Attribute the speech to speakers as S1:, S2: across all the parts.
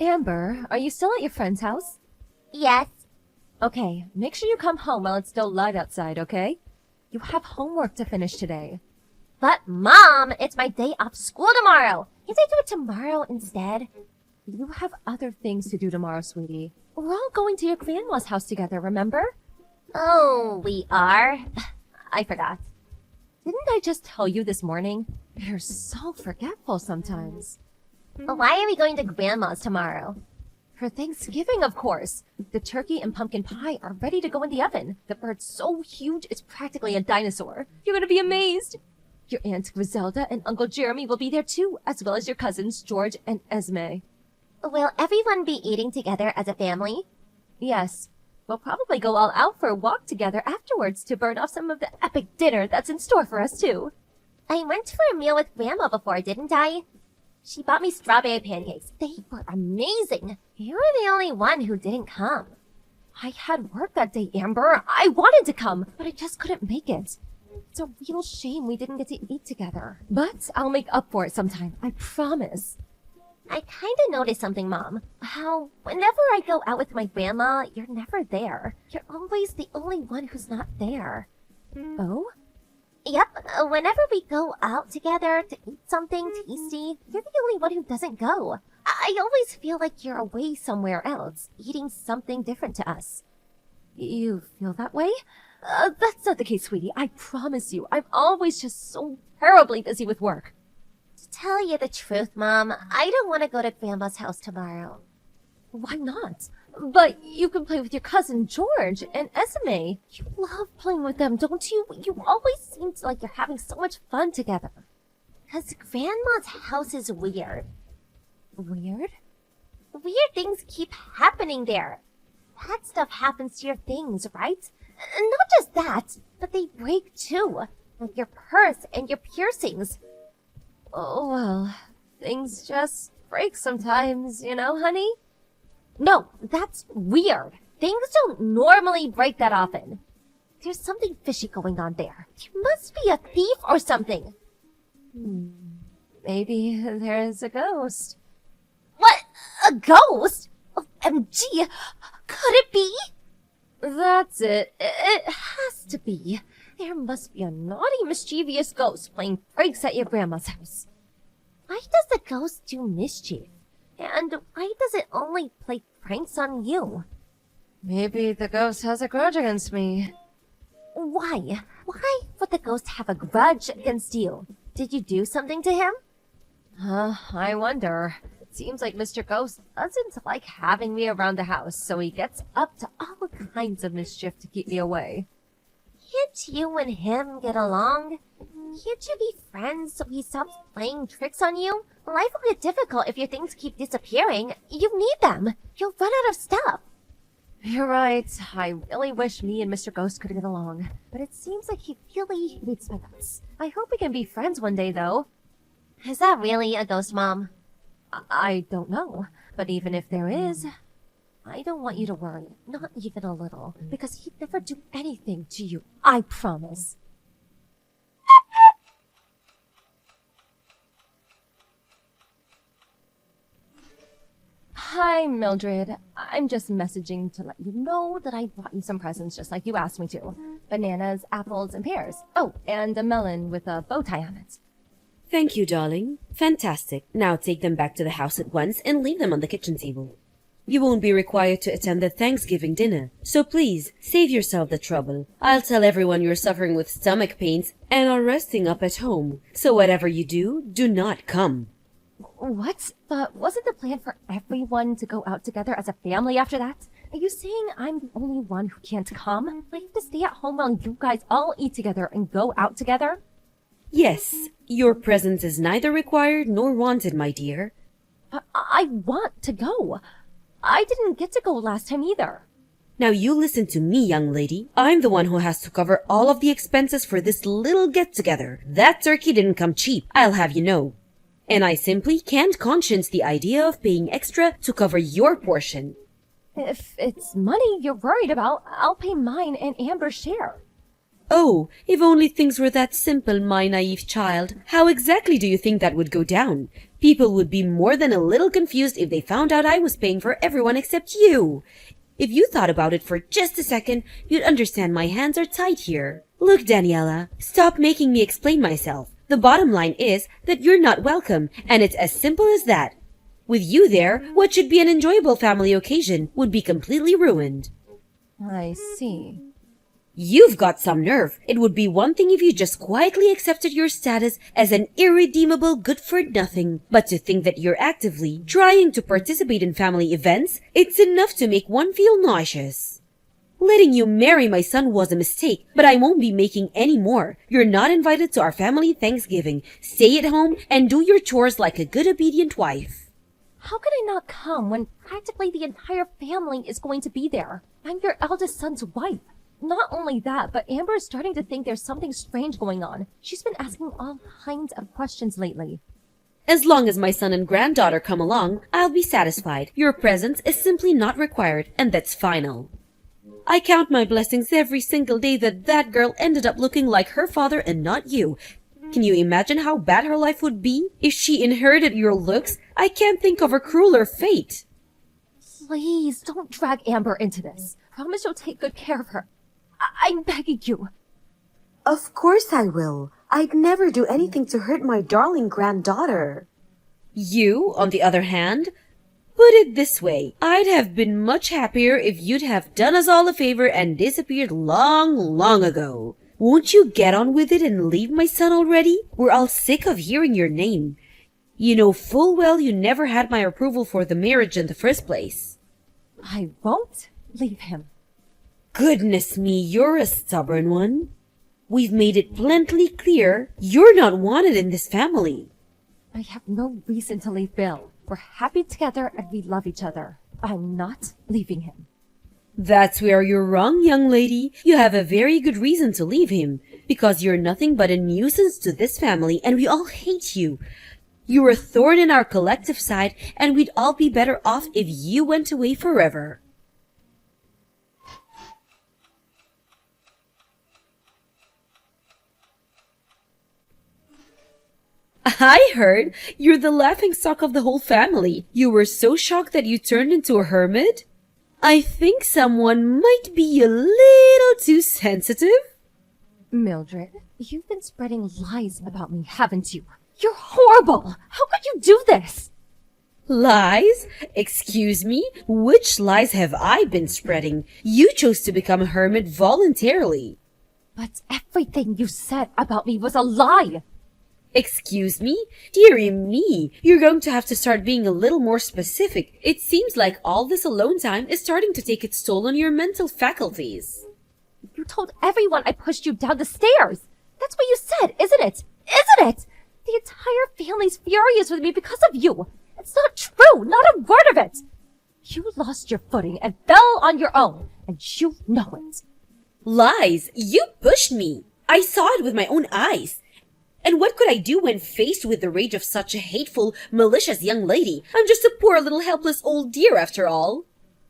S1: Amber, are you still at your friend's house?
S2: Yes.
S1: Okay, make sure you come home while it's still light outside, okay? You have homework to finish today.
S2: But Mom, it's my day off school tomorrow. Can't I do it tomorrow instead?
S1: You have other things to do tomorrow, sweetie. We're all going to your grandma's house together, remember?
S2: Oh, we are? I forgot.
S1: Didn't I just tell you this morning? You're so forgetful sometimes.
S2: Why are we going to Grandma's tomorrow?
S1: For Thanksgiving, of course. The turkey and pumpkin pie are ready to go in the oven. The bird's so huge it's practically a dinosaur. You're gonna be amazed. Your Aunt Griselda and Uncle Jeremy will be there too, as well as your cousins George and Esme.
S2: Will everyone be eating together as a family?
S1: Yes. We'll probably go all out for a walk together afterwards to burn off some of the epic dinner that's in store for us too.
S2: I went for a meal with Grandma before, didn't I? She bought me strawberry pancakes. They were amazing. You were the only one who didn't come.
S1: I had work that day, Amber. I wanted to come, but I just couldn't make it. It's a real shame we didn't get to eat together. But I'll make up for it sometime, I promise.
S2: I kinda noticed something, Mom. How whenever I go out with my grandma, you're never there. You're always the only one who's not there.
S1: Oh?
S2: Yep, whenever we go out together to eat something tasty, you're the only one who doesn't go. I always feel like you're away somewhere else, eating something different to us.
S1: You feel that way? That's not the case, sweetie. I promise you. I'm always just so terribly busy with work.
S2: To tell you the truth, Mom, I don't want to go to Grandma's house tomorrow.
S1: Why not? But you can play with your cousin George and Esme. You love playing with them, don't you? You always seem like you're having so much fun together.
S2: 'Cause Grandma's house is weird.
S1: Weird?
S2: Weird things keep happening there. Bad stuff happens to your things, right? And not just that, but they break too. Like your purse and your piercings.
S1: Oh, well, things just break sometimes, you know, honey?
S2: No, that's weird. Things don't normally break that often. There's something fishy going on there. You must be a thief or something.
S1: Maybe there's a ghost.
S2: What? A ghost? OMG! Could it be?
S1: That's it. It has to be. There must be a naughty, mischievous ghost playing pranks at your grandma's house.
S2: Why does the ghost do mischief? And why does it only play pranks on you?
S1: Maybe the ghost has a grudge against me.
S2: Why? Why would the ghost have a grudge against you? Did you do something to him?
S1: I wonder. It seems like Mr. Ghost doesn't like having me around the house, so he gets up to all kinds of mischief to keep me away.
S2: Can't you and him get along? Can't you be friends so he stops playing tricks on you? Life will get difficult if your things keep disappearing. You need them. You'll run out of stuff.
S1: You're right. I really wish me and Mr. Ghost could get along, but it seems like he really hates my guts. I hope we can be friends one day, though.
S2: Is that really a ghost, Mom?
S1: I don't know, but even if there is, I don't want you to worry, not even a little, because he'd never do anything to you, I promise. Hi, Mildred. I'm just messaging to let you know that I brought you some presents just like you asked me to. Bananas, apples, and pears. Oh, and a melon with a bow tie on it.
S3: Thank you, darling. Fantastic. Now take them back to the house at once and leave them on the kitchen table. You won't be required to attend the Thanksgiving dinner, so please, save yourself the trouble. I'll tell everyone you're suffering with stomach pains and are resting up at home, so whatever you do, do not come.
S1: What? But wasn't the plan for everyone to go out together as a family after that? Are you saying I'm the only one who can't come? I have to stay at home while you guys all eat together and go out together?
S3: Yes, your presence is neither required nor wanted, my dear.
S1: But I want to go. I didn't get to go last time either.
S3: Now you listen to me, young lady. I'm the one who has to cover all of the expenses for this little get-together. That turkey didn't come cheap, I'll have you know. And I simply can't conscience the idea of paying extra to cover your portion.
S1: If it's money you're worried about, I'll pay mine and Amber's share.
S3: Oh, if only things were that simple, my naive child. How exactly do you think that would go down? People would be more than a little confused if they found out I was paying for everyone except you. If you thought about it for just a second, you'd understand my hands are tied here. Look, Daniela, stop making me explain myself. The bottom line is that you're not welcome, and it's as simple as that. With you there, what should be an enjoyable family occasion would be completely ruined.
S1: I see.
S3: You've got some nerve. It would be one thing if you just quietly accepted your status as an irredeemable good-for-nothing. But to think that you're actively trying to participate in family events, it's enough to make one feel nauseous. Letting you marry my son was a mistake, but I won't be making any more. You're not invited to our family Thanksgiving. Stay at home and do your chores like a good obedient wife.
S1: How could I not come when practically the entire family is going to be there? I'm your eldest son's wife. Not only that, but Amber is starting to think there's something strange going on. She's been asking all kinds of questions lately.
S3: As long as my son and granddaughter come along, I'll be satisfied. Your presence is simply not required, and that's final. I count my blessings every single day that that girl ended up looking like her father and not you. Can you imagine how bad her life would be if she inherited your looks? I can't think of a crueler fate.
S1: Please, don't drag Amber into this. Promise you'll take good care of her. I'm begging you.
S4: Of course I will. I'd never do anything to hurt my darling granddaughter.
S3: You, on the other hand, put it this way. I'd have been much happier if you'd have done us all a favor and disappeared long, long ago. Won't you get on with it and leave my son already? We're all sick of hearing your name. You know full well you never had my approval for the marriage in the first place.
S1: I won't leave him.
S3: Goodness me, you're a stubborn one. We've made it plenty clear you're not wanted in this family.
S1: I have no reason to leave Bill. We're happy together and we love each other. I'm not leaving him.
S3: That's where you're wrong, young lady. You have a very good reason to leave him, because you're nothing but a nuisance to this family and we all hate you. You're a thorn in our collective side and we'd all be better off if you went away forever. I heard you're the laughingstock of the whole family. You were so shocked that you turned into a hermit? I think someone might be a little too sensitive.
S1: Mildred, you've been spreading lies about me, haven't you? You're horrible! How could you do this?
S3: Lies? Excuse me? Which lies have I been spreading? You chose to become a hermit voluntarily.
S1: But everything you said about me was a lie!
S3: Excuse me? Dearie me, you're going to have to start being a little more specific. It seems like all this alone time is starting to take its toll on your mental faculties.
S1: You told everyone I pushed you down the stairs! That's what you said, isn't it? Isn't it? The entire family's furious with me because of you! It's not true! Not a word of it! You lost your footing and fell on your own, and you know it.
S3: Lies! You pushed me! I saw it with my own eyes. And what could I do when faced with the rage of such a hateful, malicious young lady? I'm just a poor little helpless old dear after all.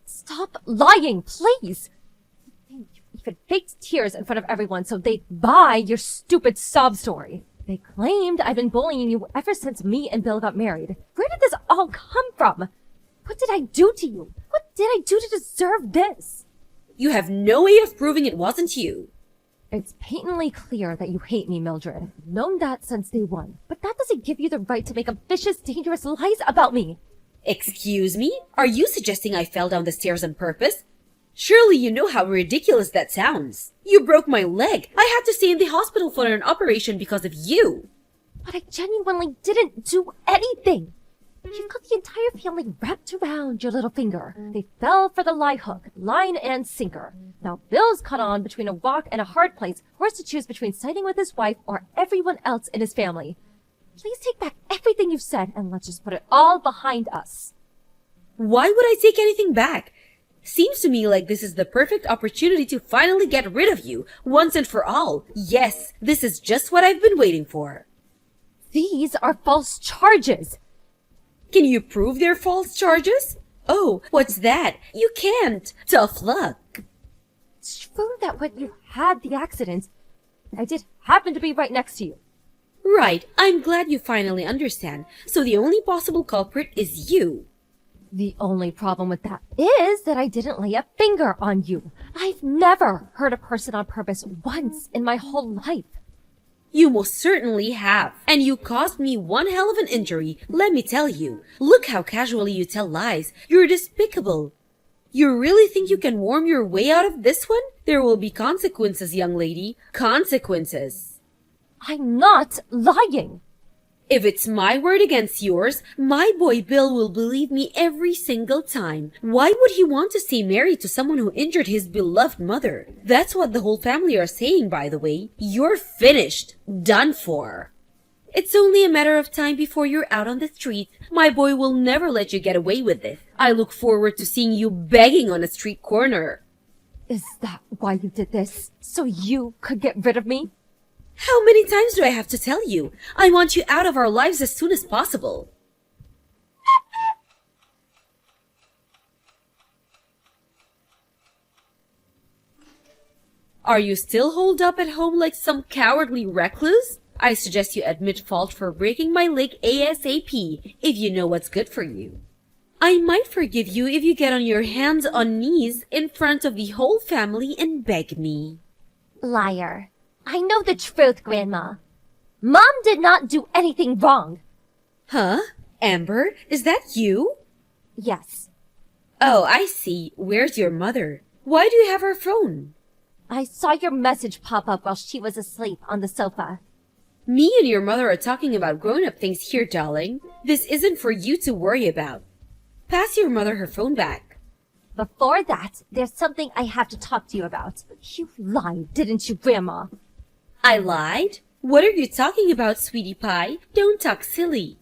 S1: Stop lying, please! You even faked tears in front of everyone so they'd buy your stupid sob story. They claimed I've been bullying you ever since me and Bill got married. Where did this all come from? What did I do to you? What did I do to deserve this?
S3: You have no way of proving it wasn't you.
S1: It's patently clear that you hate me, Mildred. I've known that since day one. But that doesn't give you the right to make up vicious, dangerous lies about me.
S3: Excuse me? Are you suggesting I fell down the stairs on purpose? Surely you know how ridiculous that sounds. You broke my leg. I had to stay in the hospital for an operation because of you.
S1: But I genuinely didn't do anything. You've got the entire family wrapped around your little finger. They fell for the lie hook, line and sinker. Now Bill's caught on between a rock and a hard place, forced to choose between siding with his wife or everyone else in his family. Please take back everything you've said and let's just put it all behind us.
S3: Why would I take anything back? Seems to me like this is the perfect opportunity to finally get rid of you, once and for all. Yes, this is just what I've been waiting for.
S1: These are false charges.
S3: Can you prove they're false charges? Oh, what's that? You can't. Tough luck.
S1: It's true that when you had the accident, I did happen to be right next to you.
S3: Right, I'm glad you finally understand. So the only possible culprit is you.
S1: The only problem with that is that I didn't lay a finger on you. I've never hurt a person on purpose once in my whole life.
S3: You most certainly have. And you caused me one hell of an injury, let me tell you. Look how casually you tell lies. You're despicable. You really think you can worm your way out of this one? There will be consequences, young lady. Consequences.
S1: I'm not lying.
S3: If it's my word against yours, my boy Bill will believe me every single time. Why would he want to stay married to someone who injured his beloved mother? That's what the whole family are saying, by the way. You're finished. Done for. It's only a matter of time before you're out on the street. My boy will never let you get away with this. I look forward to seeing you begging on a street corner.
S1: Is that why you did this? So you could get rid of me?
S3: How many times do I have to tell you? I want you out of our lives as soon as possible. Are you still holed up at home like some cowardly recluse? I suggest you admit fault for breaking my leg ASAP, if you know what's good for you. I might forgive you if you get on your hands on knees in front of the whole family and beg me.
S2: Liar. I know the truth, Grandma. Mom did not do anything wrong.
S3: Huh? Amber, is that you?
S2: Yes.
S3: Oh, I see. Where's your mother? Why do you have her phone?
S2: I saw your message pop up while she was asleep on the sofa.
S3: Me and your mother are talking about grown-up things here, darling. This isn't for you to worry about. Pass your mother her phone back.
S2: Before that, there's something I have to talk to you about.
S1: You lied, didn't you, Grandma?
S3: I lied? What are you talking about, sweetie pie? Don't talk silly.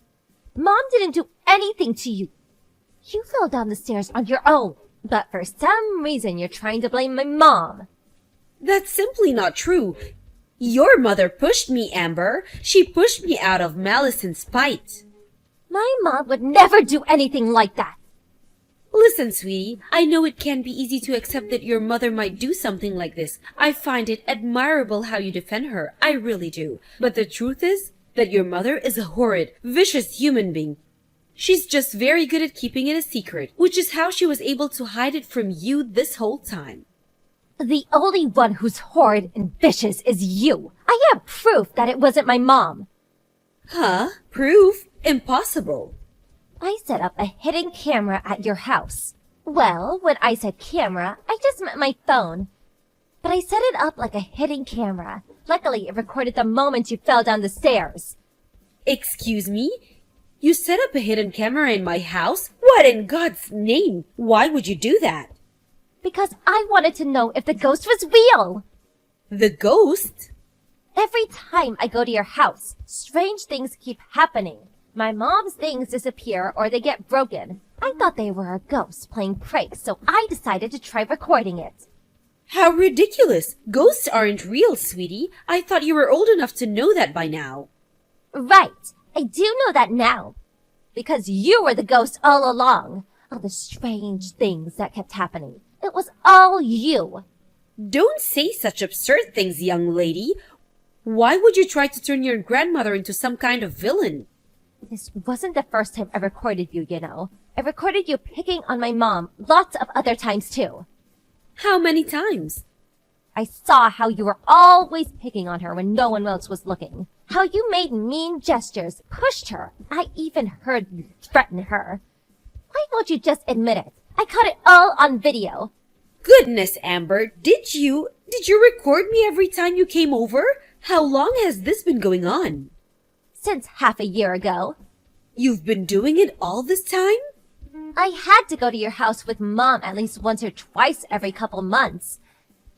S2: Mom didn't do anything to you. You fell down the stairs on your own.
S1: But for some reason, you're trying to blame my mom.
S3: That's simply not true. Your mother pushed me, Amber. She pushed me out of malice and spite.
S2: My mom would never do anything like that.
S3: Listen, sweetie, I know it can be easy to accept that your mother might do something like this. I find it admirable how you defend her. I really do. But the truth is that your mother is a horrid, vicious human being. She's just very good at keeping it a secret, which is how she was able to hide it from you this whole time.
S1: The only one who's horrid and vicious is you. I have proof that it wasn't my mom.
S3: Huh? Proof? Impossible.
S2: I set up a hidden camera at your house. Well, when I said camera, I just meant my phone. But I set it up like a hidden camera. Luckily, it recorded the moment you fell down the stairs.
S3: Excuse me? You set up a hidden camera in my house? What in God's name? Why would you do that?
S2: Because I wanted to know if the ghost was real.
S3: The ghost?
S2: Every time I go to your house, strange things keep happening. My mom's things disappear or they get broken. I thought they were a ghost playing pranks, so I decided to try recording it.
S3: How ridiculous! Ghosts aren't real, sweetie. I thought you were old enough to know that by now.
S2: Right. I do know that now. Because you were the ghost all along. All the strange things that kept happening. It was all you.
S3: Don't say such absurd things, young lady. Why would you try to turn your grandmother into some kind of villain?
S1: This wasn't the first time I recorded you, you know. I recorded you picking on my mom lots of other times too.
S3: How many times?
S1: I saw how you were always picking on her when no one else was looking. How you made mean gestures, pushed her. I even heard you threaten her.
S2: Why won't you just admit it? I caught it all on video.
S3: Goodness, Amber, did you record me every time you came over? How long has this been going on?
S1: Since half a year ago.
S3: You've been doing it all this time?
S2: I had to go to your house with Mom at least once or twice every couple months.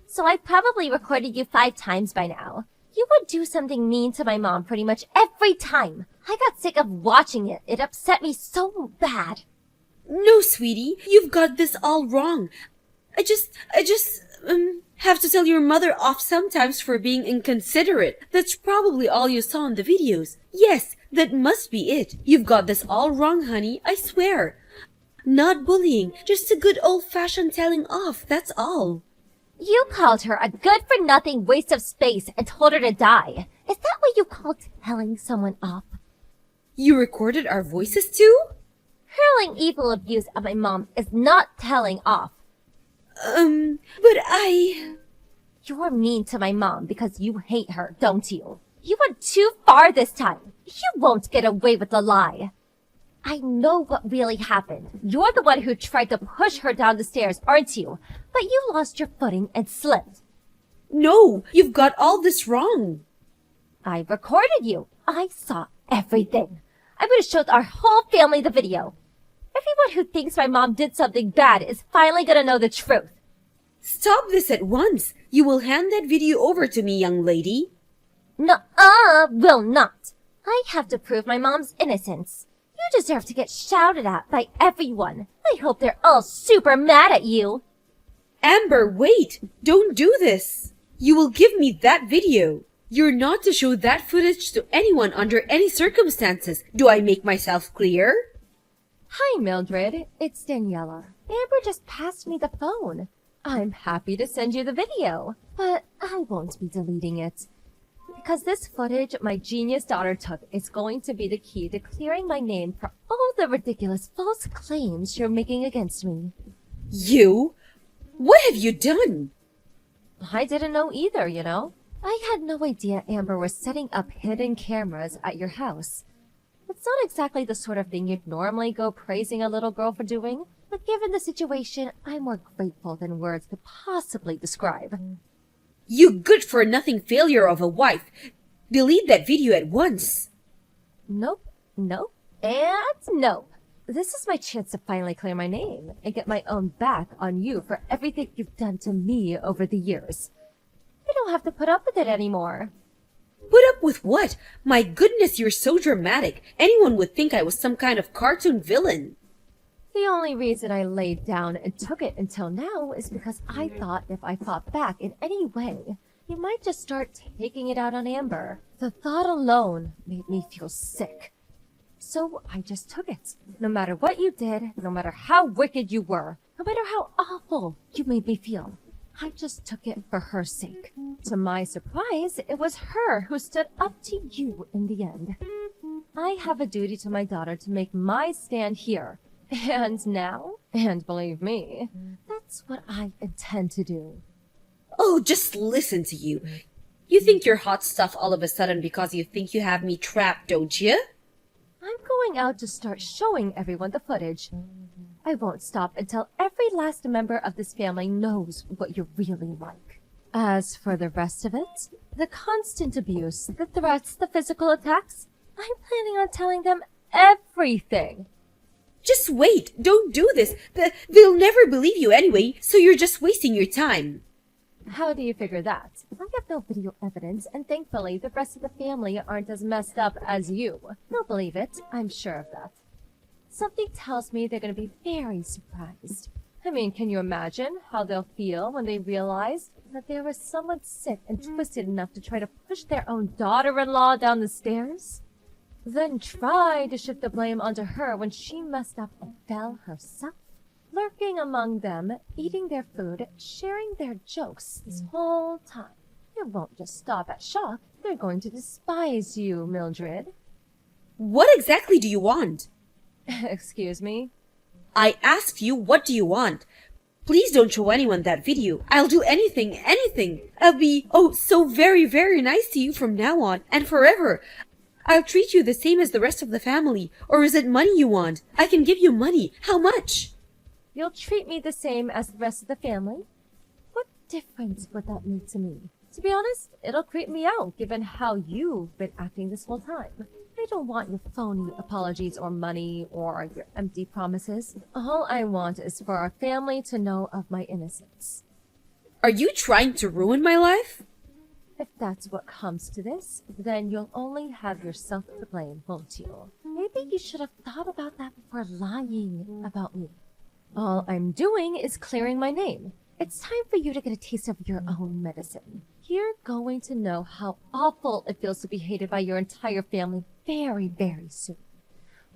S2: So I probably recorded you 5 times by now. You would do something mean to my mom pretty much every time. I got sick of watching it. It upset me so bad.
S3: No, sweetie, you've got this all wrong. I just have to tell your mother off sometimes for being inconsiderate. That's probably all you saw in the videos. Yes, that must be it. You've got this all wrong, honey, I swear. Not bullying, just a good old-fashioned telling off, that's all.
S2: You called her a good-for-nothing waste of space and told her to die. Is that what you call telling someone off?
S3: You recorded our voices too?
S2: Hurling evil abuse at my mom is not telling off.
S3: But I...
S2: You're mean to my mom because you hate her, don't you? You went too far this time. You won't get away with the lie. I know what really happened. You're the one who tried to push her down the stairs, aren't you? But you lost your footing and slipped.
S3: No, you've got all this wrong.
S2: I recorded you. I saw everything. I'm going to show our whole family the video. Everyone who thinks my mom did something bad is finally going to know the truth.
S3: Stop this at once. You will hand that video over to me, young lady.
S2: Will not. I have to prove my mom's innocence. You deserve to get shouted at by everyone. I hope they're all super mad at you.
S3: Amber, wait! Don't do this! You will give me that video. You're not to show that footage to anyone under any circumstances. Do I make myself clear?
S1: Hi, Mildred. It's Daniela. Amber just passed me the phone. I'm happy to send you the video, but I won't be deleting it. Because this footage my genius daughter took is going to be the key to clearing my name for all the ridiculous false claims you're making against me.
S3: You? What have you done?
S1: I didn't know either, you know. I had no idea Amber was setting up hidden cameras at your house. It's not exactly the sort of thing you'd normally go praising a little girl for doing, but given the situation, I'm more grateful than words could possibly describe.
S3: You good-for-nothing failure of a wife. Delete that video at once.
S1: Nope, and nope. This is my chance to finally clear my name and get my own back on you for everything you've done to me over the years. I don't have to put up with it anymore.
S3: Put up with what? My goodness, you're so dramatic. Anyone would think I was some kind of cartoon villain.
S1: The only reason I laid down and took it until now is because I thought if I fought back in any way, you might just start taking it out on Amber. The thought alone made me feel sick. So I just took it. No matter what you did, no matter how wicked you were, no matter how awful you made me feel, I just took it for her sake. To my surprise, it was her who stood up to you in the end. I have a duty to my daughter to make my stand here. And now, and believe me, that's what I intend to do.
S3: Oh, just listen to you. You think you're hot stuff all of a sudden because you think you have me trapped, don't you?
S1: I'm going out to start showing everyone the footage. I won't stop until every last member of this family knows what you're really like. As for the rest of it, the constant abuse, the threats, the physical attacks, I'm planning on telling them everything.
S3: Just wait. Don't do this. They'll never believe you anyway, so you're just wasting your time.
S1: How do you figure that? I have no video evidence, and thankfully the rest of the family aren't as messed up as you. They'll believe it, I'm sure of that. Something tells me they're going to be very surprised. I mean, can you imagine how they'll feel when they realize that there was someone sick and twisted enough to try to push their own daughter-in-law down the stairs? Then try to shift the blame onto her when she messed up and fell herself. Lurking among them, eating their food, sharing their jokes this whole time. It won't just stop at shock. They're going to despise you, Mildred.
S3: What exactly do you want?
S1: Excuse me?
S3: I asked you, what do you want? Please don't show anyone that video. I'll do anything. I'll be, so very, very nice to you from now on and forever. I'll treat you the same as the rest of the family. Or is it money you want? I can give you money. How much?
S1: You'll treat me the same as the rest of the family? What difference would that make to me? To be honest, it'll creep me out given how you've been acting this whole time. I don't want your phony apologies or money or your empty promises. All I want is for our family to know of my innocence.
S3: Are you trying to ruin my life?
S1: If that's what comes to this, then you'll only have yourself to blame, won't you? Maybe you should have thought about that before lying about me. All I'm doing is clearing my name. It's time for you to get a taste of your own medicine. You're going to know how awful it feels to be hated by your entire family very, very soon.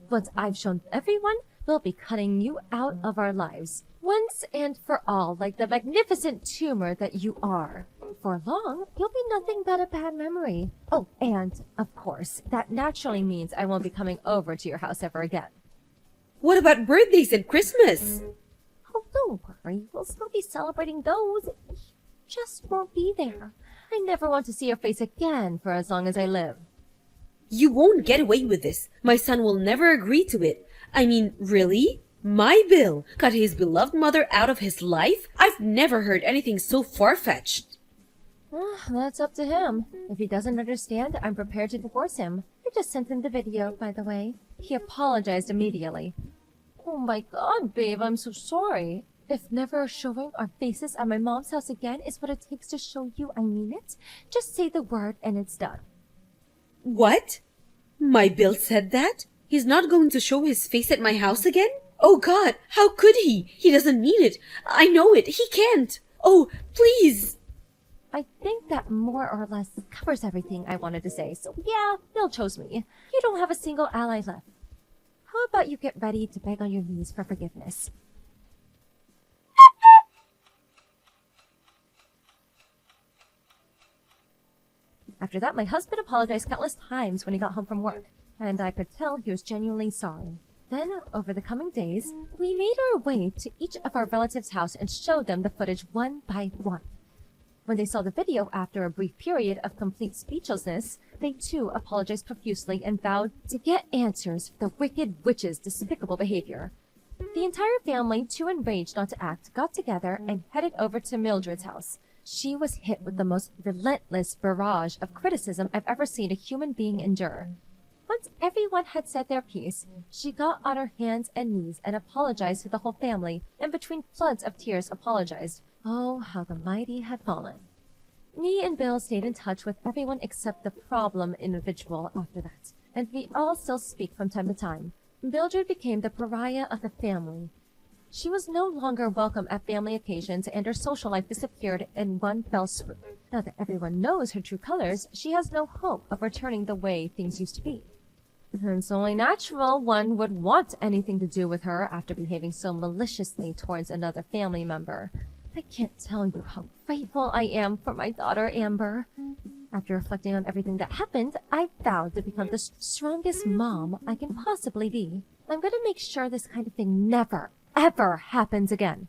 S1: Once I've shown everyone We'll be cutting you out of our lives, once and for all, like the magnificent tumor that you are. For long, you'll be nothing but a bad memory. Oh, and, of course, that naturally means I won't be coming over to your house ever again.
S3: What about birthdays and Christmas?
S1: Oh, don't worry. We'll still be celebrating those. You just won't be there. I never want to see your face again for as long as I live.
S3: You won't get away with this. My son will never agree to it. I mean, really? My Bill cut his beloved mother out of his life? I've never heard anything so far-fetched.
S1: That's up to him. If he doesn't understand, I'm prepared to divorce him. I just sent him the video, by the way. He apologized immediately. Oh my god, babe, I'm so sorry. If never showing our faces at my mom's house again is what it takes to show you I mean it, just say the word and it's done.
S3: What? My Bill said that? He's not going to show his face at my house again? Oh God, how could he? He doesn't mean it. I know it. He can't. Oh, please.
S1: I think that more or less covers everything I wanted to say, so yeah, Bill chose me. You don't have a single ally left. How about you get ready to beg on your knees for forgiveness? After that, my husband apologized countless times when he got home from work, and I could tell he was genuinely sorry. Then, over the coming days, we made our way to each of our relatives' house and showed them the footage one by one. When they saw the video after a brief period of complete speechlessness, they too apologized profusely and vowed to get answers for the wicked witch's despicable behavior. The entire family, too enraged not to act, got together and headed over to Mildred's house. She was hit with the most relentless barrage of criticism I've ever seen a human being endure. Once everyone had said their piece, she got on her hands and knees and apologized to the whole family, and between floods of tears apologized. Oh, how the mighty had fallen. Me and Bill stayed in touch with everyone except the problem individual after that, and we all still speak from time to time. Mildred became the pariah of the family. She was no longer welcome at family occasions, and her social life disappeared in one fell swoop. Now that everyone knows her true colors, she has no hope of returning the way things used to be. It's only natural one would want anything to do with her after behaving so maliciously towards another family member. I can't tell you how grateful I am for my daughter, Amber. After reflecting on everything that happened, I vowed to become the strongest mom I can possibly be. I'm going to make sure this kind of thing never, ever happens again.